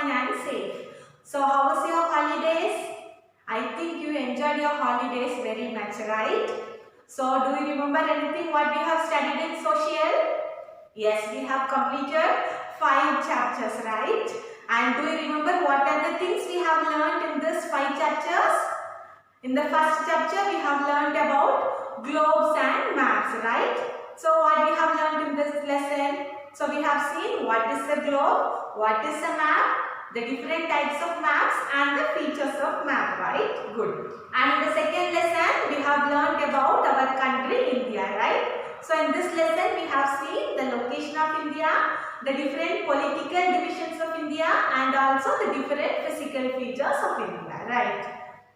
fine and safe. So how was your holidays? I think you enjoyed your holidays very much, right? So do you remember anything what we have studied in social? Yes, we have completed 5 chapters, right? And do you remember what are the things we have learned in this 5 chapters? In the first chapter, we have learned about globes and maps, right? So what we have learned in this lesson? So we have seen what is a globe, what is a map, the different types of maps and the features of map, right? Good. And in the second lesson, we have learned about our country India, right? So in this lesson, we have seen the location of India, the different political divisions of India and also the different physical features of India, right?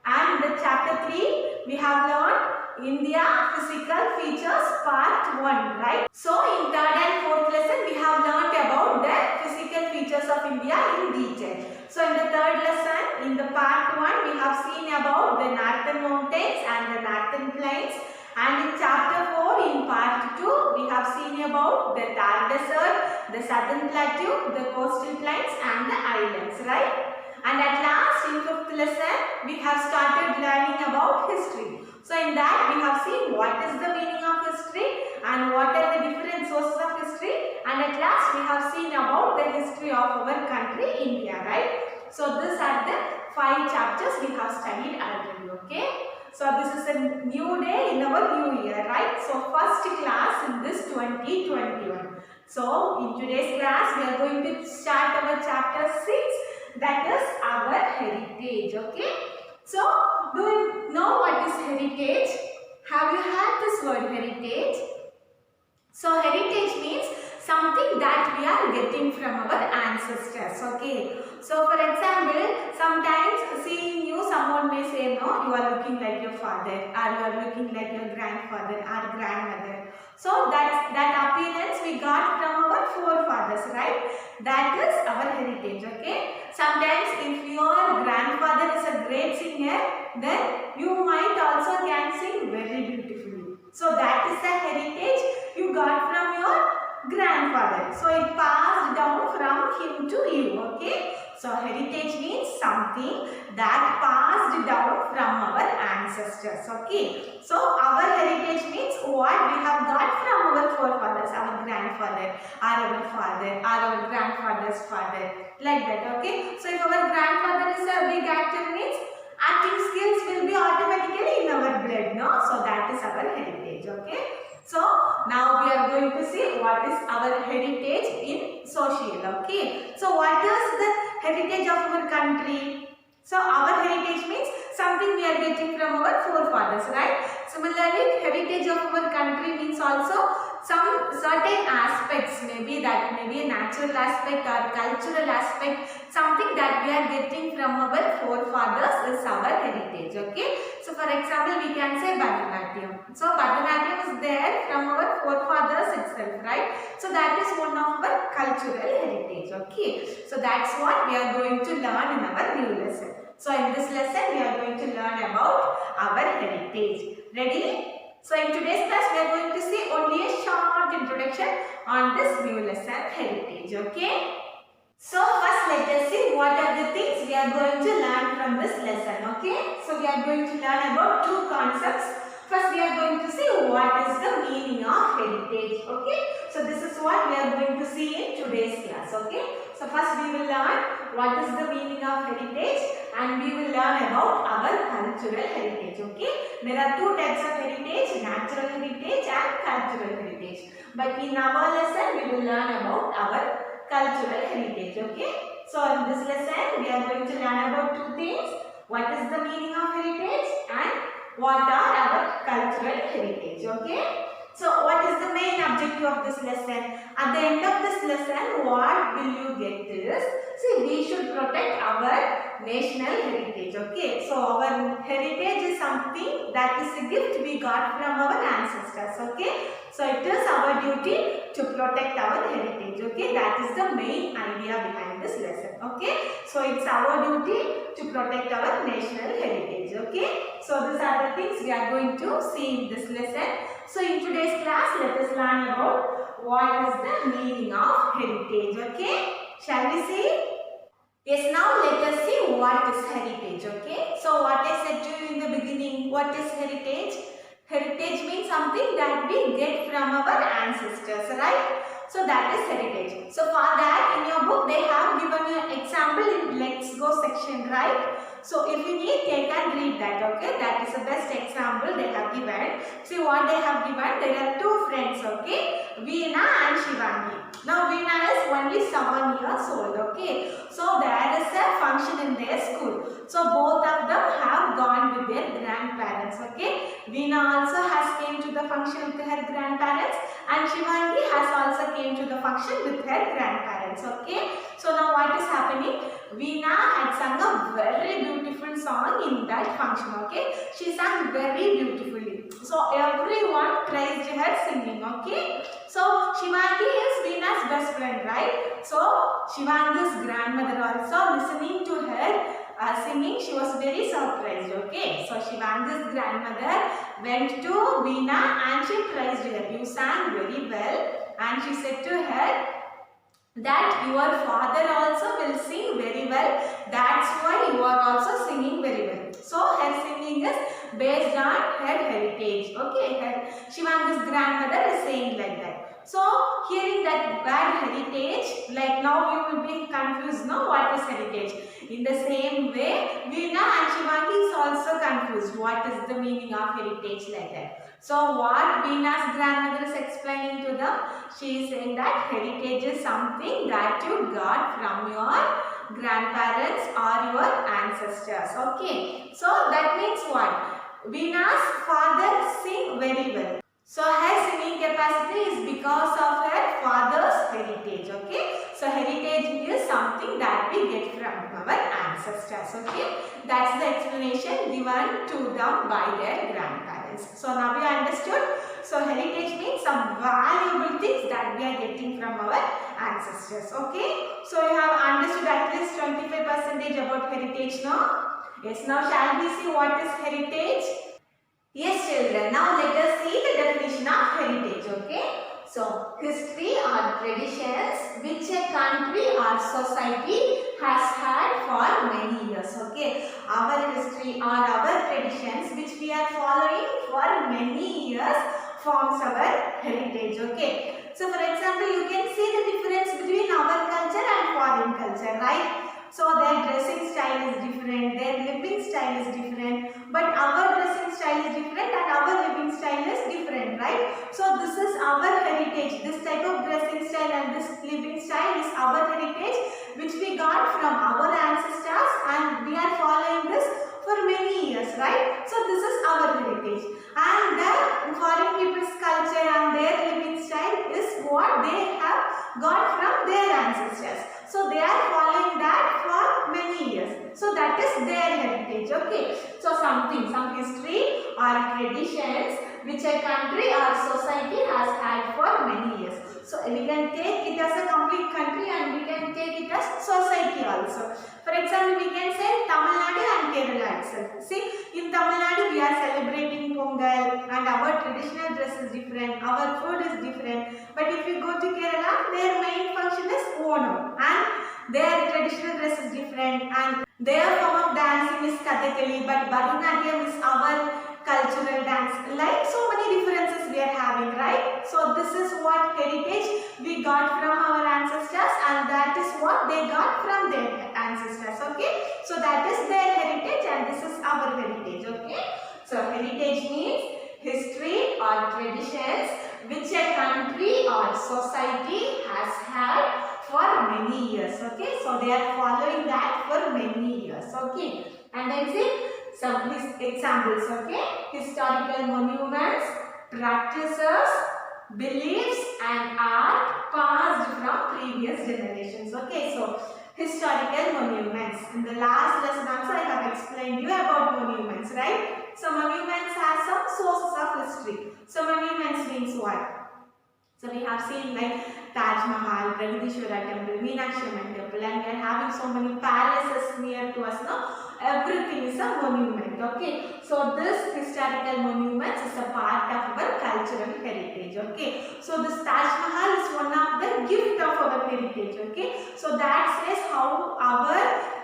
And in the chapter 3, we have learned India physical features part 1, right? So in third and fourth lesson, we have learned about the physical features of India in detail. So in the third lesson, in the part 1, we have seen about the northern mountains and the northern plains. And in chapter 4, in part 2, we have seen about the Thar Desert, the southern plateau, the coastal plains and the islands, right? And at last, in fifth lesson, we have started learning about history. So in that, we have seen what is the meaning of history and what are the different sources of history. And at last, we have seen about the history of our country, India, right? So these are the 5 chapters we have studied already, okay? So this is a new day in our new year, right? So first class in this 2021. So in today's class, we are going to start our chapter 6, that is our heritage, okay? So do you know what is heritage? Have you heard this word heritage? So heritage means something that we are getting from our ancestors, okay? So for example, sometimes seeing you, someone may say, no, you are looking like your father or you are looking like your grandfather or grandmother. So that appearance we got from our forefathers, right? That is our heritage, okay? Sometimes if your grandfather is a great singer, then you might also can sing very beautifully. So that is the heritage you got from your grandfather. So it passed down from him to you, okay? So heritage means something that passed down from our ancestors, okay? So our heritage means what we have got from our forefathers, our grandfather, or our father, or our grandfather's father, like that, okay? So if our grandfather is a big actor means acting skills will be automatically in our blood, no? So that is our heritage, okay? So now we are going to see what is our heritage in social, okay? So what is the heritage of our country? So our heritage means something we are getting from our forefathers, right? Similarly, heritage of our country means also some certain aspects, maybe that may be a natural aspect or cultural aspect, something that we are getting from our forefathers is our heritage, okay? So for example, we can say Bharatanatyam. So Bharatanatyam is there from our forefathers itself, right? So that is one of our cultural heritage, okay? So that's what we are going to learn in our new lesson. So in this lesson, we are going to learn about our heritage. Ready? So in today's class, we are going to see only a short introduction on this new lesson, heritage, okay? So first let us see what are the things we are going to learn from this lesson, okay? So we are going to learn about 2 concepts. First we are going to see what is the meaning of heritage, okay? So this is what we are going to see in today's class, okay? So first we will learn what is the meaning of heritage and we will learn about our cultural heritage, okay? There are 2 types of heritage, natural heritage and cultural heritage. But in our lesson we will learn about our cultural heritage, okay? So in this lesson we are going to learn about 2 things. What is the meaning of heritage and what are our cultural heritage, okay? So what is the main objective of this lesson? At the end of this lesson, what will you get is, see, we should protect our national heritage, okay? So our heritage is something that is a gift we got from our ancestors, okay? So it is our duty to protect our heritage, okay? That is the main idea behind this lesson, okay? So it's our duty to protect our national heritage, okay? So these are the things we are going to see in this lesson. So in today's class, let us learn about what is the meaning of heritage, okay? Shall we see? Yes, now let us see what is heritage, okay? So what I said to you in the beginning, what is heritage? Heritage means something that we get from our ancestors, right? So that is heritage. So for that in your book they have given you an example in Let's Go section, right? So if you need, take and read that, okay? That is the best example they have given. See what they have given. There are two friends, okay? Veena and Shivangi. Now Veena is only 7 years old, okay? So there is a function in their school. So both of them have gone with their grandparents, okay? Veena also has came to the function with her grandparents and Shivangi has also came to the function with her grandparents, okay? So now what is happening? Veena had sung a very beautiful song in that function, okay? She sang very beautifully. So everyone praised her singing, okay? So Shivangi is Veena's best friend, right? So Shivangi's grandmother also listening to her singing, she was very surprised, okay? So Shivangi's grandmother went to Veena and she praised her. You sang very well, and she said to her that your father also will sing very well. That's why you are also singing very well. So her singing is based on her heritage, okay? Shivangi's grandmother is saying like that. So hearing that bad heritage, like now you will be confused, no? What is heritage? In the same way, Veena and Shivangi is also confused. What is the meaning of heritage, like that? So what Veena's grandmother is explaining to them, she is saying that heritage is something that you got from your grandparents or your ancestors, okay? So that means what? Veena's father sing very well. So her singing capacity is because of her father's heritage, okay? So heritage is something that we get from our ancestors, okay? That's the explanation given to them by their grandparents. So now we understood. So heritage means some valuable things that we are getting from our ancestors, okay? So you have understood at least 25% about heritage now? Yes, now shall we see what is heritage? Yes children, now let us see the definition of heritage, okay? So, history or traditions which a country or society has had for many years, okay? Our history or our traditions which we are following for many years forms our heritage, okay? So, for example, you can see the difference between our culture and foreign culture, right? So their dressing style is different, their living style is different, but our dressing style is different and our living style is different, right? So this is our heritage. This type of dressing style and this living style is our heritage which we got from our ancestors and we are following this for many years, right? So this is our heritage. And the foreign people's culture and their living style is what they have got from their ancestors. So they are following that for many years. So that is their heritage, okay? So some history or traditions which a country or society has had for many years. So we can take it as a complete country and we can take it as society also. For example, we can say Tamil Nadu and Kerala itself. See, in Tamil Nadu we are celebrating Pongal and our traditional dress is different, our food is different. But if you go to Kerala, their main function is Onam and their traditional dress is different and their form of dancing is Kathakali, but Bharatanatyam is our cultural dance. Like so many differences we are having, right? So this is what heritage we got from our ancestors and that is what they got from their ancestors, okay? So that is their heritage and this is our heritage, okay? So heritage means history or traditions which a country or society has had for many years, okay? So they are following that for many years, okay? And then see some examples, okay? Historical monuments, practices, beliefs and art passed from previous generations, okay? So historical monuments. In the last lesson also I have explained you about monuments, right? So monuments have some sources of history. So monuments means what? So we have seen like Taj Mahal, Pragadishwara temple, Meenakshi Amman temple, and we are having so many palaces near to us, no? Everything is a monument, okay? So this historical monuments is a part of our cultural heritage, okay? So this Taj Mahal is one of the gift of our heritage, okay? So that says how our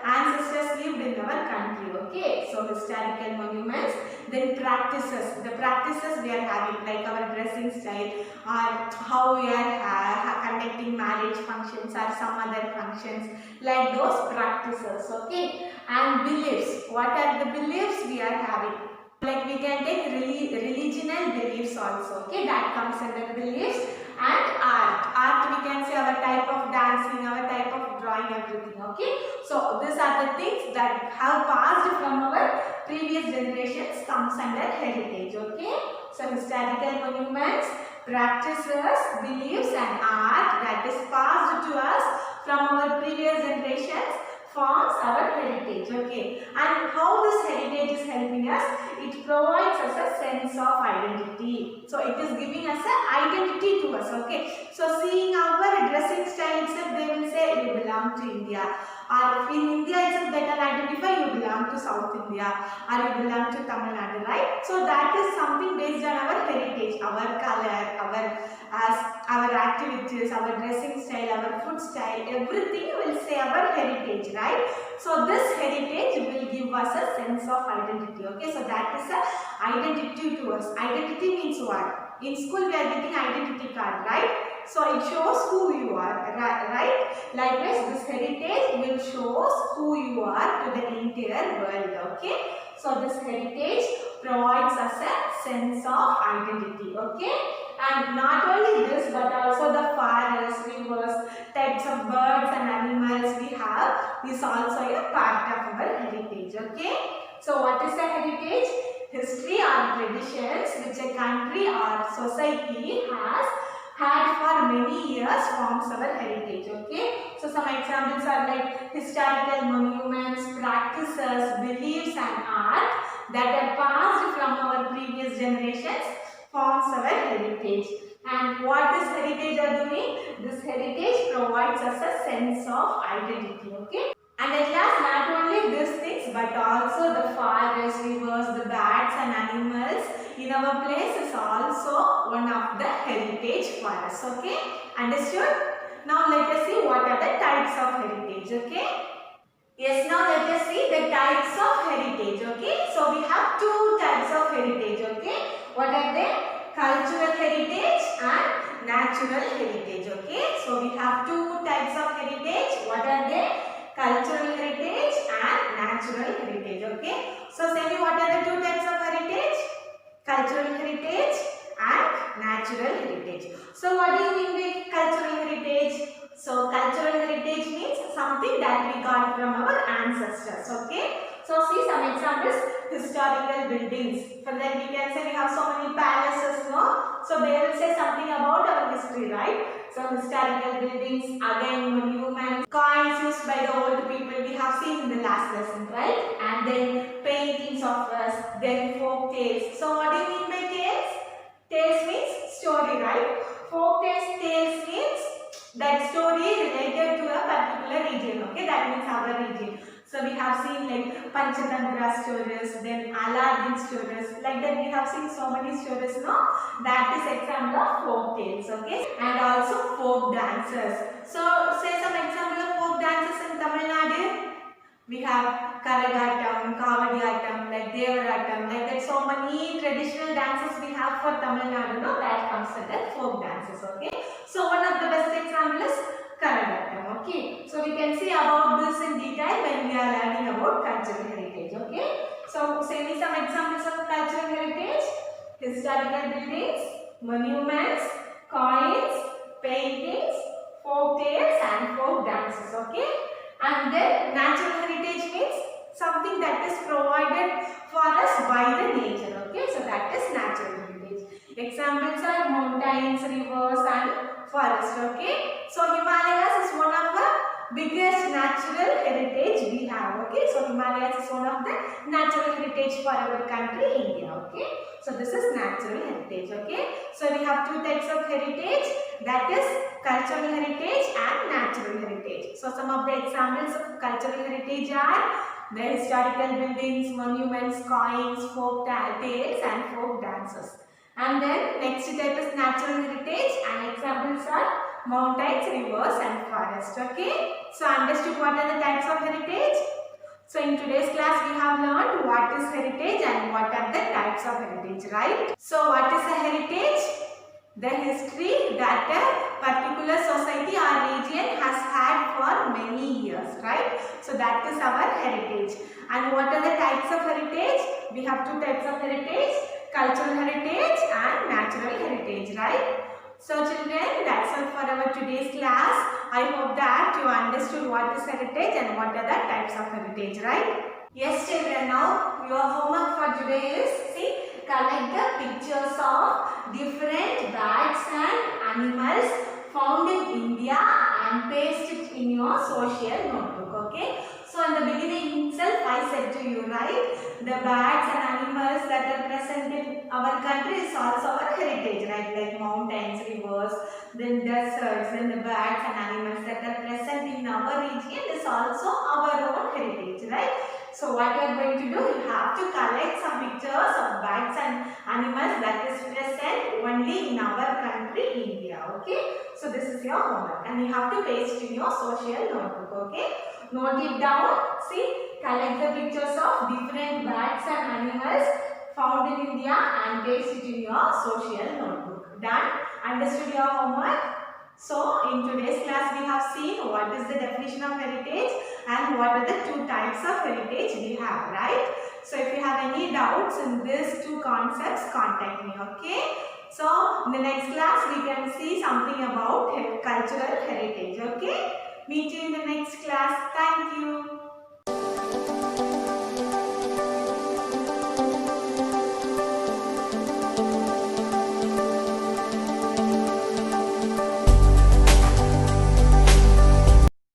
ancestors lived in our country, okay? So historical monuments, then practices. The practices we are having, like our dressing style, or how we are conducting marriage functions or some other functions, like those practices, okay? And beliefs. What are the beliefs we are having? Like we can take religional beliefs also, okay? That comes under beliefs. And art. Art, we can say our type of dancing, our type of drawing, everything, okay? So these are the things that have passed from our previous generations, comes under heritage, okay? So historical monuments, practices, beliefs and art that is passed to us from our previous generations forms our heritage, okay? And how this heritage is helping us? It provides us a sense of identity. So it is giving us an identity to us, okay? So seeing our dressing style itself, they will say you belong to India. Or in India itself, they can identify you belong to South India or you belong to Tamil Nadu, right? So that is something based on our heritage, our color, our activities, our dressing style, our food style, everything will say our heritage, right? So this heritage will give us a sense of identity, okay? So that is a identity to us. Identity means what? In school we are getting identity card, right? So it shows who you are, right? Likewise, this heritage will show who you are to the entire world, okay? So this heritage provides us a sense of identity, okay? And not only this, but also the forests, rivers, types of birds and animals we have is also a part of our heritage, okay? So what is the heritage? History or traditions which a country or society has had for many years forms our heritage, okay? So some examples are like historical monuments, practices, beliefs and art that are passed from our previous generations forms our heritage. And what this heritage are doing? This heritage provides us a sense of identity, okay? And at last, not only these things, but also the forests, rivers, the bats and animals in our place is also one of the heritage for us, okay? Understood? Now let us see what are the types of heritage, okay? Yes, now let us see the types of heritage, okay? So we have two types of heritage, okay? What are they? Cultural heritage and natural heritage, okay? So we have two types of heritage. What are they? Cultural heritage and natural heritage, okay? So tell me, what are the two types of heritage? Cultural heritage and natural heritage. So what do you mean by cultural heritage? So cultural heritage means something that we got from our ancestors, okay? So see some examples, historical buildings. For that we can say we have so many palaces, no? So they will say something about our history, right? So historical buildings, again monuments, coins used by the old people we have seen in the last lesson, right? And then paintings of us, then folk tales. So what do you mean by tales? Tales means story, right? Folk tales means that story related to a particular region, okay? That means our region. So we have seen like Panchatantra stories, then Aladdin stories, like that we have seen so many stories, no? That is example of folk tales, okay? And also folk dances. So say some example of folk dances in Tamil Nadu. We have Karagatam, Kavadiyatam, like Devaratam, like that so many traditional dances we have for Tamil Nadu, no? That comes under folk dances, okay? So one of the best example is Karagatam, okay? So we can see about this in detail when we are learning about cultural heritage, okay? So say me some examples of cultural heritage: historical buildings, monuments, coins, paintings, folk tales and folk dances, okay? And then natural heritage means something that is provided for us by the nature, okay? So that is natural heritage. Examples are mountains, rivers and forests, okay? So Himalayas is one of the biggest natural heritage we have, okay? So Himalayas is one of the natural heritage for our country, India, okay? So this is natural heritage, okay? So we have two types of heritage, that is cultural heritage and natural heritage. So some of the examples of cultural heritage are the historical buildings, monuments, coins, folk tales and folk dances. And then next type is natural heritage, and examples are mountains, rivers and forests. Okay. So understood what are the types of heritage? So in today's class we have learned what is heritage and what are the types of heritage, right? So what is a heritage? The history that a particular society or region has had for many years, right? So that is our heritage. And what are the types of heritage? We have two types of heritage, cultural heritage and natural heritage, right? So children, that's all for our today's class. I hope that you understood what is heritage and what are the types of heritage, right? Yes children, now your homework for today is, see, collect the pictures of different birds and animals found in India and paste it in your social notebook, okay? So in the beginning itself I said to you, right, the birds and animals that are present in our country is also our heritage, right, like mountains, rivers, then deserts, then the birds and animals that are present in our region is also our own heritage, right? So what you are going to do, you have to collect some pictures of birds and animals that is present only in our country, India, okay? So this is your homework and you have to paste in your social notebook, okay? Note it down. See, collect the pictures of different birds and animals found in India and paste it in your social notebook. Done? Understood your homework? So, in today's class we have seen what is the definition of heritage and what are the two types of heritage we have, right? So, if you have any doubts in these two concepts, contact me, okay? So, in the next class we can see something about cultural heritage, okay? Meet you in the next class. Thank you.